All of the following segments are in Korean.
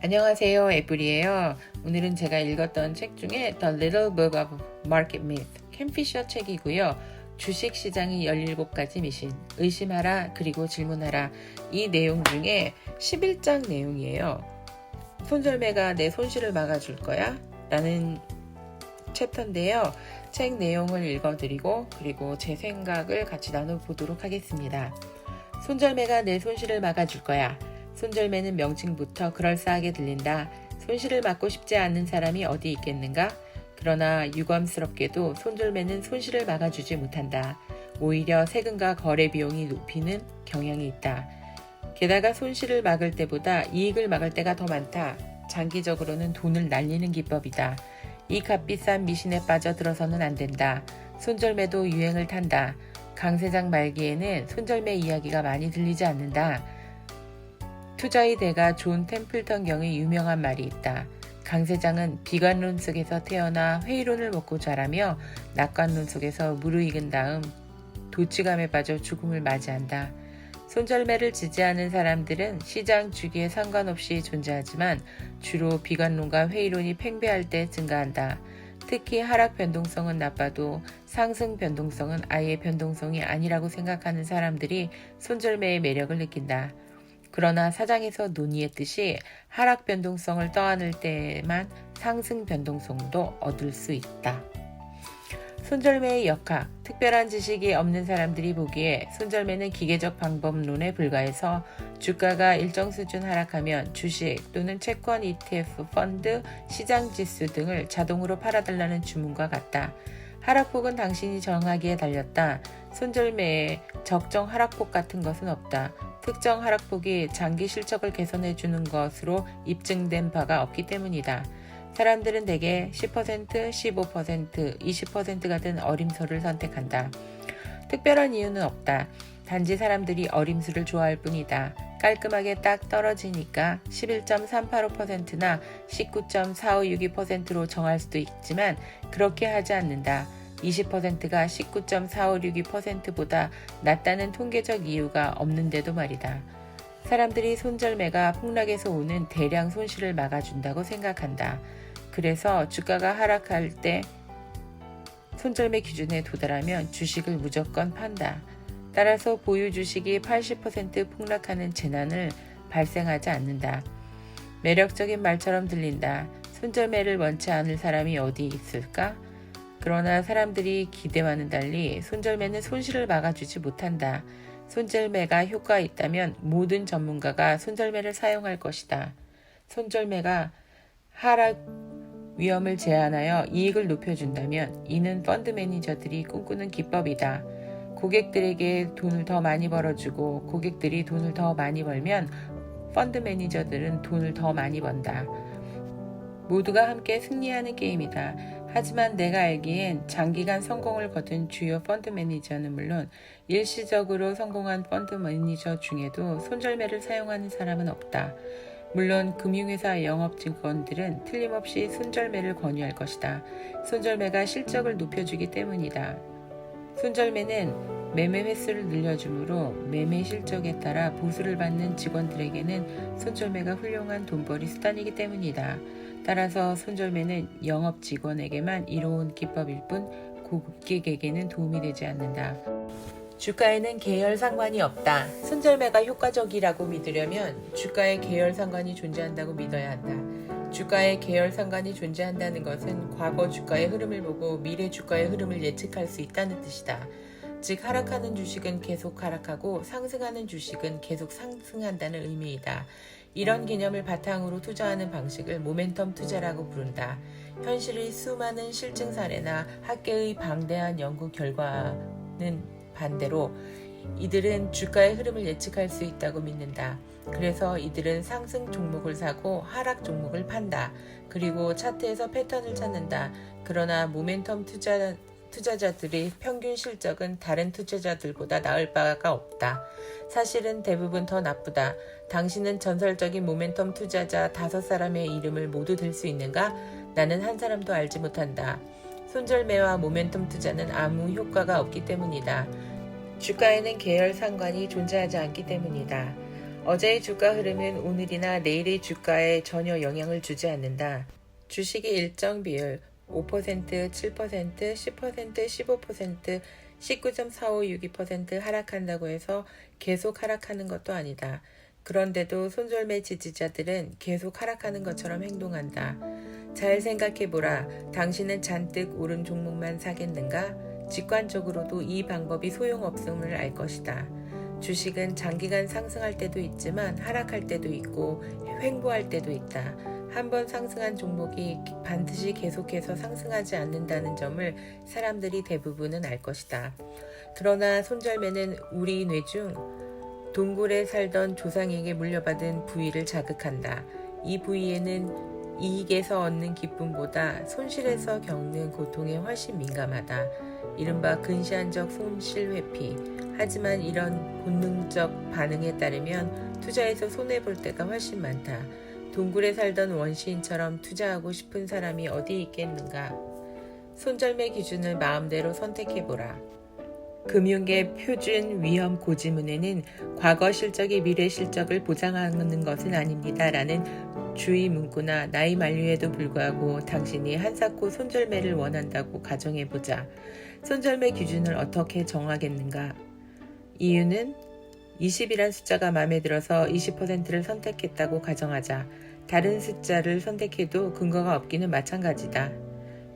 안녕하세요, 애플이에요. 오늘은 제가 읽었던 책 중에 The Little Book of Market Myth, 켄 피셔 책이고요. 주식시장이 17가지 미신, 의심하라 그리고 질문하라. 이 내용 중에 11장 내용이에요. 손절매가 내 손실을 막아줄 거야? 라는 챕터인데요. 책 내용을 읽어드리고 그리고 제 생각을 같이 나눠보도록 하겠습니다. 손절매가 내 손실을 막아줄 거야. 손절매는 명칭부터 그럴싸하게 들린다. 손실을 막고 싶지 않는 사람이 어디 있겠는가? 그러나 유감스럽게도 손절매는 손실을 막아주지 못한다. 오히려 세금과 거래 비용이 높이는 경향이 있다. 게다가 손실을 막을 때보다 이익을 막을 때가 더 많다. 장기적으로는 돈을 날리는 기법이다. 이 값비싼 미신에 빠져들어서는 안 된다. 손절매도 유행을 탄다. 강세장 말기에는 손절매 이야기가 많이 들리지 않는다. 투자의 대가 존 템플턴 경의 유명한 말이 있다. 강세장은 비관론 속에서 태어나 회의론을 먹고 자라며 낙관론 속에서 무르익은 다음 도취감에 빠져 죽음을 맞이한다. 손절매를 지지하는 사람들은 시장 주기에 상관없이 존재하지만 주로 비관론과 회의론이 팽배할 때 증가한다. 특히 하락 변동성은 나빠도 상승 변동성은 아예 변동성이 아니라고 생각하는 사람들이 손절매의 매력을 느낀다. 그러나 사장에서 논의했듯이 하락 변동성을 떠안을 때만 상승 변동성도 얻을 수 있다. 손절매의 역학, 특별한 지식이 없는 사람들이 보기에 손절매는 기계적 방법론에 불과해서 주가가 일정 수준 하락하면 주식 또는 채권 ETF, 펀드, 시장지수 등을 자동으로 팔아달라는 주문과 같다. 하락폭은 당신이 정하기에 달렸다. 손절매에 적정 하락폭 같은 것은 없다. 특정 하락폭이 장기 실적을 개선해주는 것으로 입증된 바가 없기 때문이다. 사람들은 대개 10%, 15%, 20%가 된 어림수를 선택한다. 특별한 이유는 없다. 단지 사람들이 어림수를 좋아할 뿐이다. 깔끔하게 딱 떨어지니까 11.385%나 19.4562%로 정할 수도 있지만 그렇게 하지 않는다. 20%가 19.4562%보다 낮다는 통계적 이유가 없는데도 말이다. 사람들이 손절매가 폭락에서 오는 대량 손실을 막아준다고 생각한다. 그래서 주가가 하락할 때 손절매 기준에 도달하면 주식을 무조건 판다. 따라서 보유 주식이 80% 폭락하는 재난을 발생하지 않는다. 매력적인 말처럼 들린다. 손절매를 원치 않을 사람이 어디 있을까? 그러나 사람들이 기대와는 달리 손절매는 손실을 막아주지 못한다. 손절매가 효과가 있다면 모든 전문가가 손절매를 사용할 것이다. 손절매가 하락 위험을 제한하여 이익을 높여준다면 이는 펀드 매니저들이 꿈꾸는 기법이다. 고객들에게 돈을 더 많이 벌어주고 고객들이 돈을 더 많이 벌면 펀드 매니저들은 돈을 더 많이 번다. 모두가 함께 승리하는 게임이다. 하지만 내가 알기엔 장기간 성공을 거둔 주요 펀드 매니저는 물론 일시적으로 성공한 펀드 매니저 중에도 손절매를 사용하는 사람은 없다. 물론 금융회사 영업직원들은 틀림없이 손절매를 권유할 것이다. 손절매가 실적을 높여주기 때문이다. 손절매는 매매 횟수를 늘려주므로 매매 실적에 따라 보수를 받는 직원들에게는 손절매가 훌륭한 돈벌이 수단이기 때문이다. 따라서 손절매는 영업 직원에게만 이로운 기법일 뿐 고객에게는 도움이 되지 않는다. 주가에는 계열 상관이 없다. 손절매가 효과적이라고 믿으려면 주가에 계열 상관이 존재한다고 믿어야 한다. 주가에 계열 상관이 존재한다는 것은 과거 주가의 흐름을 보고 미래 주가의 흐름을 예측할 수 있다는 뜻이다. 즉 하락하는 주식은 계속 하락하고 상승하는 주식은 계속 상승한다는 의미이다. 이런 개념을 바탕으로 투자하는 방식을 모멘텀 투자라고 부른다. 현실의 수많은 실증 사례나 학계의 방대한 연구 결과는 반대로 이들은 주가의 흐름을 예측할 수 있다고 믿는다. 그래서 이들은 상승 종목을 사고 하락 종목을 판다. 그리고 차트에서 패턴을 찾는다. 그러나 모멘텀 투자자들의 평균 실적은 다른 투자자들보다 나을 바가 없다. 사실은 대부분 더 나쁘다. 당신은 전설적인 모멘텀 투자자 5사람의 이름을 모두 들 수 있는가? 나는 한 사람도 알지 못한다. 손절매와 모멘텀 투자는 아무 효과가 없기 때문이다. 주가에는 계열 상관이 존재하지 않기 때문이다. 어제의 주가 흐름은 오늘이나 내일의 주가에 전혀 영향을 주지 않는다. 주식이 일정 비율 5%, 7%, 10%, 15%, 19.4562% 하락한다고 해서 계속 하락하는 것도 아니다. 그런데도 손절매 지지자들은 계속 하락하는 것처럼 행동한다. 잘 생각해보라. 당신은 잔뜩 오른 종목만 사겠는가? 직관적으로도 이 방법이 소용없음을 알 것이다. 주식은 장기간 상승할 때도 있지만 하락할 때도 있고 횡보할 때도 있다. 한번 상승한 종목이 반드시 계속해서 상승하지 않는다는 점을 사람들이 대부분은 알 것이다. 그러나 손절매는 우리 뇌 중 동굴에 살던 조상에게 물려받은 부위를 자극한다. 이 부위에는 이익에서 얻는 기쁨보다 손실에서 겪는 고통에 훨씬 민감하다. 이른바 근시안적 손실 회피. 하지만 이런 본능적 반응에 따르면 투자에서 손해볼 때가 훨씬 많다. 동굴에 살던 원시인처럼 투자하고 싶은 사람이 어디 있겠는가? 손절매 기준을 마음대로 선택해보라. 금융계 표준 위험 고지문에는 과거 실적이 미래 실적을 보장하는 것은 아닙니다. 라는 주의 문구나 나이 만류에도 불구하고 당신이 한사코 손절매를 원한다고 가정해보자. 손절매 기준을 어떻게 정하겠는가? 이유는 20이란 숫자가 마음에 들어서 20%를 선택했다고 가정하자. 다른 숫자를 선택해도 근거가 없기는 마찬가지다.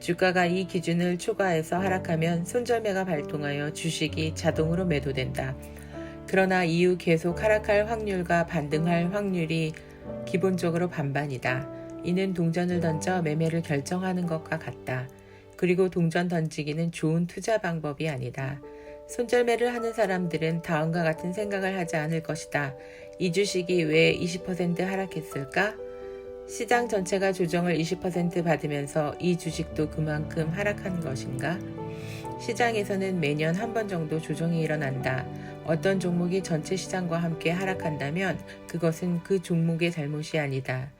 주가가 이 기준을 초과해서 하락하면 손절매가 발동하여 주식이 자동으로 매도된다. 그러나 이후 계속 하락할 확률과 반등할 확률이 기본적으로 반반이다. 이는 동전을 던져 매매를 결정하는 것과 같다. 그리고 동전 던지기는 좋은 투자 방법이 아니다. 손절매를 하는 사람들은 다음과 같은 생각을 하지 않을 것이다. 이 주식이 왜 20% 하락했을까? 시장 전체가 조정을 20% 받으면서 이 주식도 그만큼 하락한 것인가? 시장에서는 매년 한 번 정도 조정이 일어난다. 어떤 종목이 전체 시장과 함께 하락한다면 그것은 그 종목의 잘못이 아니다.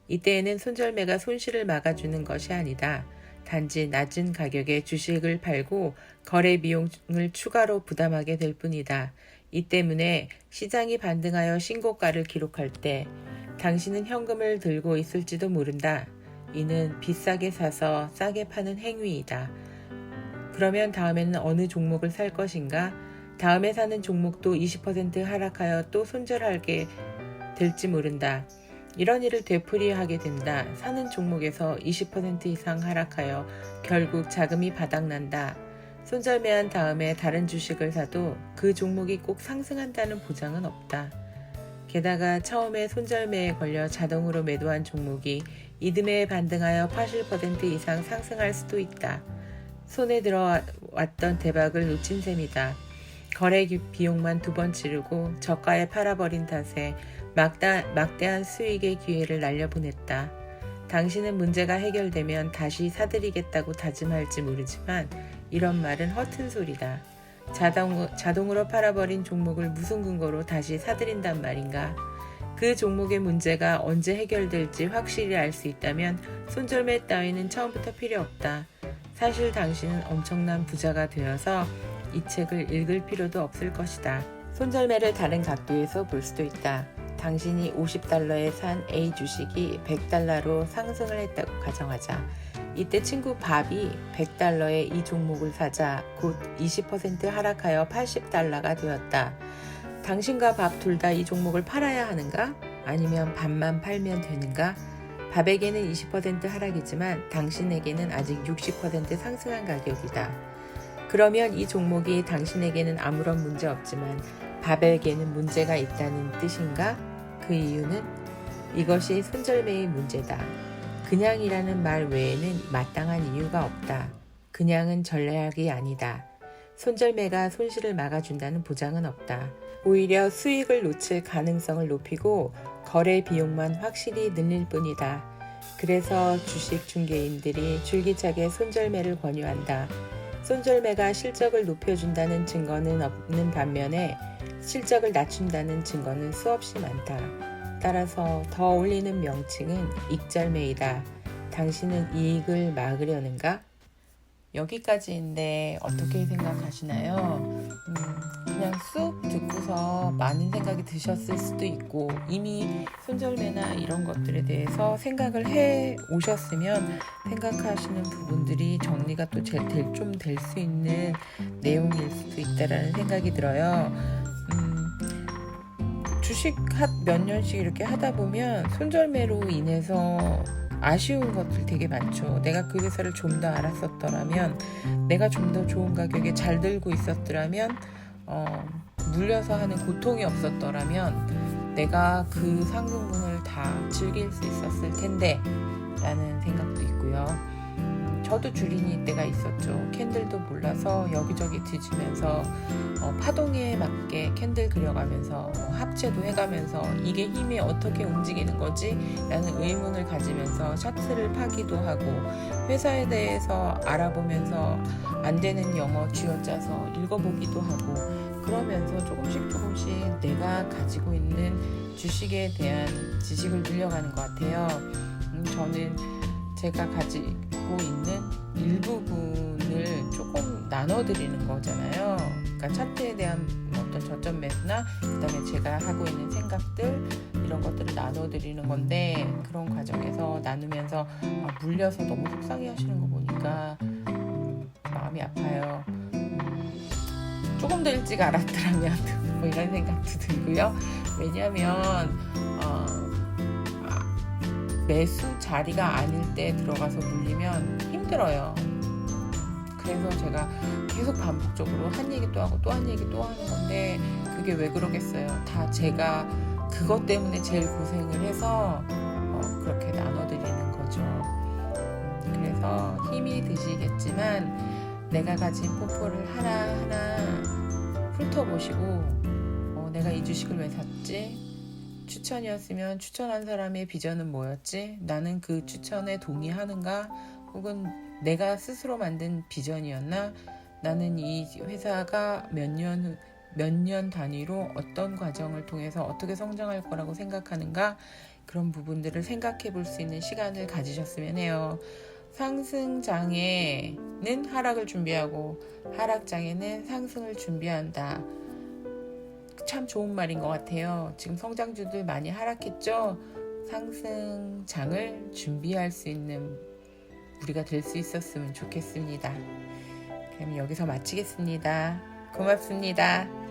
이때에는 손절매가 손실을 막아주는 것이 아니다. 단지 낮은 가격에 주식을 팔고 거래 비용을 추가로 부담하게 될 뿐이다. 이 때문에 시장이 반등하여 신고가를 기록할 때 당신은 현금을 들고 있을지도 모른다. 이는 비싸게 사서 싸게 파는 행위이다. 그러면 다음에는 어느 종목을 살 것인가? 다음에 사는 종목도 20% 하락하여 또 손절하게 될지 모른다. 이런 일을 되풀이하게 된다. 사는 종목에서 20% 이상 하락하여 결국 자금이 바닥난다. 손절매한 다음에 다른 주식을 사도 그 종목이 꼭 상승한다는 보장은 없다. 게다가 처음에 손절매에 걸려 자동으로 매도한 종목이 이듬해 반등하여 80% 이상 상승할 수도 있다. 손에 들어왔던 대박을 놓친 셈이다. 거래 비용만 2번 치르고 저가에 팔아버린 탓에 막대한 수익의 기회를 날려보냈다. 당신은 문제가 해결되면 다시 사들이겠다고 다짐할지 모르지만 이런 말은 허튼 소리다. 자동으로 팔아버린 종목을 무슨 근거로 다시 사들인단 말인가? 그 종목의 문제가 언제 해결될지 확실히 알 수 있다면 손절매 따위는 처음부터 필요 없다. 사실 당신은 엄청난 부자가 되어서 이 책을 읽을 필요도 없을 것이다. 손절매를 다른 각도에서 볼 수도 있다. 당신이 $50에 산 A 주식이 $100로 상승을 했다고 가정하자. 이때 친구 밥이 $100에 이 종목을 사자 곧 20% 하락하여 $80가 되었다. 당신과 밥 둘 다 이 종목을 팔아야 하는가? 아니면 밥만 팔면 되는가? 밥에게는 20% 하락이지만 당신에게는 아직 60% 상승한 가격이다. 그러면 이 종목이 당신에게는 아무런 문제 없지만 밥에게는 문제가 있다는 뜻인가? 그 이유는 이것이 손절매의 문제다. 그냥이라는 말 외에는 마땅한 이유가 없다. 그냥은 전략이 아니다. 손절매가 손실을 막아준다는 보장은 없다. 오히려 수익을 놓칠 가능성을 높이고 거래 비용만 확실히 늘릴 뿐이다. 그래서 주식 중개인들이 줄기차게 손절매를 권유한다. 손절매가 실적을 높여준다는 증거는 없는 반면에 실적을 낮춘다는 증거는 수없이 많다. 따라서 더 어울리는 명칭은 익절매이다. 당신은 이익을 막으려는가? 여기까지인데 어떻게 생각하시나요? 그냥 쑥 듣고서 많은 생각이 드셨을 수도 있고 이미 손절매나 이런 것들에 대해서 생각을 해 오셨으면 생각하시는 부분들이 정리가 또 좀 될 수 있는 내용일 수도 있다라는 생각이 들어요. 주식 몇 년씩 이렇게 하다 보면 손절매로 인해서 아쉬운 것들 되게 많죠. 내가 그 회사를 좀 더 알았었더라면, 내가 좀 더 좋은 가격에 잘 들고 있었더라면, 물려서 하는 고통이 없었더라면 내가 그 상승분을 다 즐길 수 있었을 텐데 라는 생각도 있고요. 저도 줄이니 때가 있었죠. 캔들도 몰라서 여기저기 뒤지면서 파동에 맞게 캔들 그려가면서 합체도 해가면서 이게 힘이 어떻게 움직이는 거지? 라는 의문을 가지면서 차트를 파기도 하고 회사에 대해서 알아보면서 안 되는 영어 쥐어짜서 읽어보기도 하고 그러면서 조금씩 내가 가지고 있는 주식에 대한 지식을 늘려가는 것 같아요. 저는 제가 가지고 있는 일부분을 조금 나눠드리는 거잖아요. 그러니까 차트에 대한 어떤 저점 매수나 그 다음에 제가 하고 있는 생각들 이런 것들을 나눠드리는 건데 그런 과정에서 나누면서 물려서 너무 속상해 하시는 거 보니까 마음이 아파요. 조금 더 일찍 알았더라면 뭐 이런 생각도 들고요. 왜냐하면 매수 자리가 아닐 때 들어가서 물리면 힘들어요. 그래서 제가 계속 반복적으로 한 얘기 또 하고 또 한 얘기 또 하는 건데 그게 왜 그러겠어요. 다 제가 그것 때문에 제일 고생을 해서 그렇게 나눠드리는 거죠. 그래서 힘이 드시겠지만 내가 가진 포포를 하나하나 훑어보시고 내가 이 주식을 왜 샀지? 추천이었으면 추천한 사람의 비전은 뭐였지? 나는 그 추천에 동의하는가? 혹은 내가 스스로 만든 비전이었나? 나는 이 회사가 몇 년 단위로 어떤 과정을 통해서 어떻게 성장할 거라고 생각하는가? 그런 부분들을 생각해 볼 수 있는 시간을 가지셨으면 해요. 상승장에는 하락을 준비하고 하락장에는 상승을 준비한다. 참 좋은 말인 것 같아요. 지금 성장주들 많이 하락했죠? 상승장을 준비할 수 있는 우리가 될 수 있었으면 좋겠습니다. 그럼 여기서 마치겠습니다. 고맙습니다.